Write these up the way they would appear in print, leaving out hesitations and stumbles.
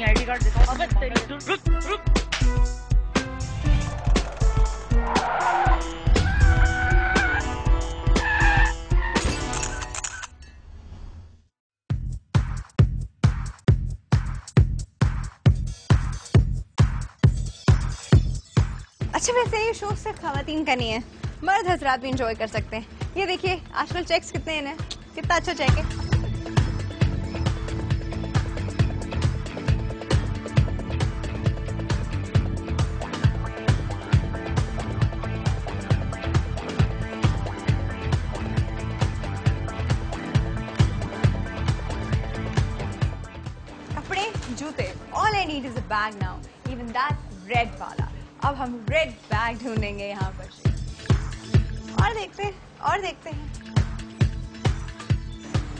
अपनी ID card दिखाओ। अबे तेरी रुक रुक। अच्छा, वैसे ये शो सिर्फ खवातीन का नहीं है, मर्द हजरात भी इंजॉय कर सकते हैं। ये देखिए आजकल चेक्स कितने हैं, कितना अच्छा चेक है। कपड़े, जूते, all I need is a bag now, even that red वाला। अब हम रेड बैग ढूंढेंगे यहाँ पर। और देखते हैं।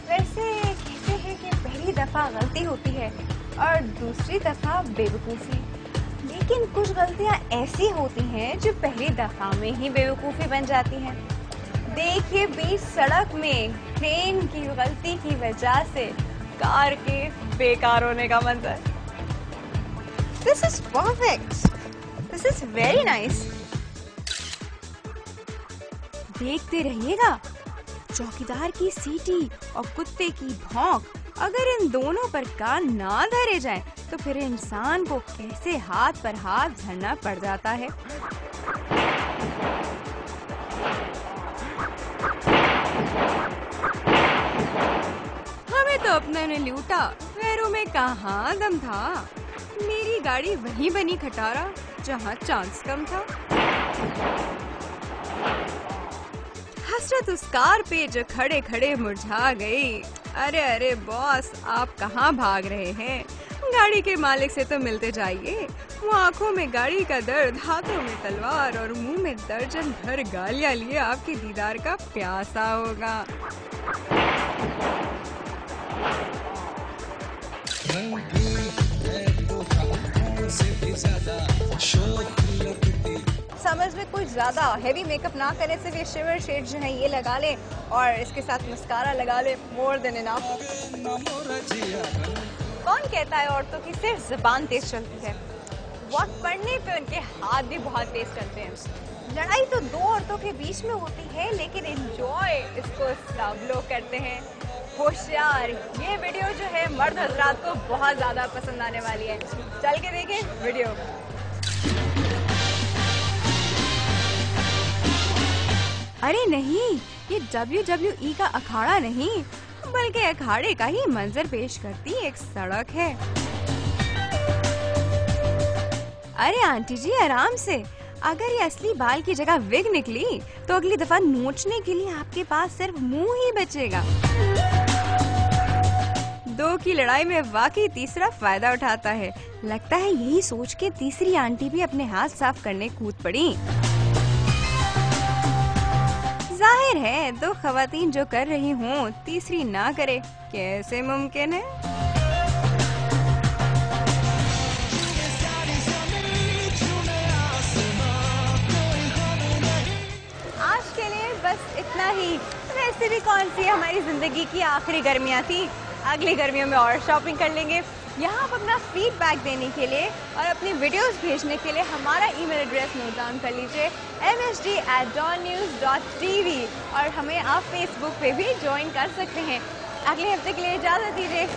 वैसे कहते हैं कि पहली दफा गलती होती है और दूसरी दफा बेवकूफी, लेकिन कुछ गलतियाँ ऐसी होती हैं जो पहली दफा में ही बेवकूफी बन जाती हैं। देखिए बीच सड़क में ट्रेन की गलती की वजह से कार के बेकार होने का मंजर। This is perfect, this is very nice. देखते रहिएगा, चौकीदार की सीटी और कुत्ते की भौंक, अगर इन दोनों पर कान ना धरे जाएं, तो फिर इंसान को कैसे हाथ पर हाथ धरना पड़ जाता है। हमें तो अपने ने लूटा, पैरों में कहाँ दम था। मेरी गाड़ी वहीं बनी खटारा जहाँ चांस कम था। हसरत उस कार पे जो खड़े खड़े मुरझा गई। अरे बॉस, आप कहाँ भाग रहे हैं? गाड़ी के मालिक से तो मिलते जाइए। वो आंखों में गाड़ी का दर्द, हाथों में तलवार और मुंह में दर्जन भर गालियां लिए आपके दीदार का प्यासा होगा। समर्स में कुछ ज्यादा हैवी मेकअप ना करने से भी शिवर शेड जो है ये लगा ले और इसके साथ मस्कारा लगा ले, मोर देन इनफ। कौन कहता है औरतों की सिर्फ जुबान तेज चलती है? वक्त पड़ने पे उनके हाथ भी बहुत तेज चलते हैं। लड़ाई तो दो औरतों के बीच में होती है, लेकिन एंजॉय इसको सब लोग करते हैं। होशियार, ये वीडियो जो है मर्द हजरात को बहुत ज्यादा पसंद आने वाली है। चल के देखें वीडियो। अरे नहीं, ये WWE का अखाड़ा नहीं, बल्कि अखाड़े का ही मंजर पेश करती एक सड़क है। अरे आंटी जी आराम से, अगर ये असली बाल की जगह विग निकली तो अगली दफा नोचने के लिए आपके पास सिर्फ मुंह ही बचेगा। दो की लड़ाई में वाकई तीसरा फायदा उठाता है। लगता है यही सोच के तीसरी आंटी भी अपने हाथ साफ करने कूद पड़ी। जाहिर है दो खवातीन जो कर रही हों, तीसरी ना करे, कैसे मुमकिन है? आज के लिए बस इतना ही। वैसे भी कौन सी हमारी जिंदगी की आखिरी गर्मियाँ थी, अगली गर्मियों में और शॉपिंग कर लेंगे। यहाँ आप अपना फीडबैक देने के लिए और अपनी वीडियोस भेजने के लिए हमारा ईमेल एड्रेस नोट डाउन कर लीजिए, msd@dawnnews.tv, और हमें आप फेसबुक पे भी ज्वाइन कर सकते हैं। अगले हफ्ते के लिए इजाजत दीजिए।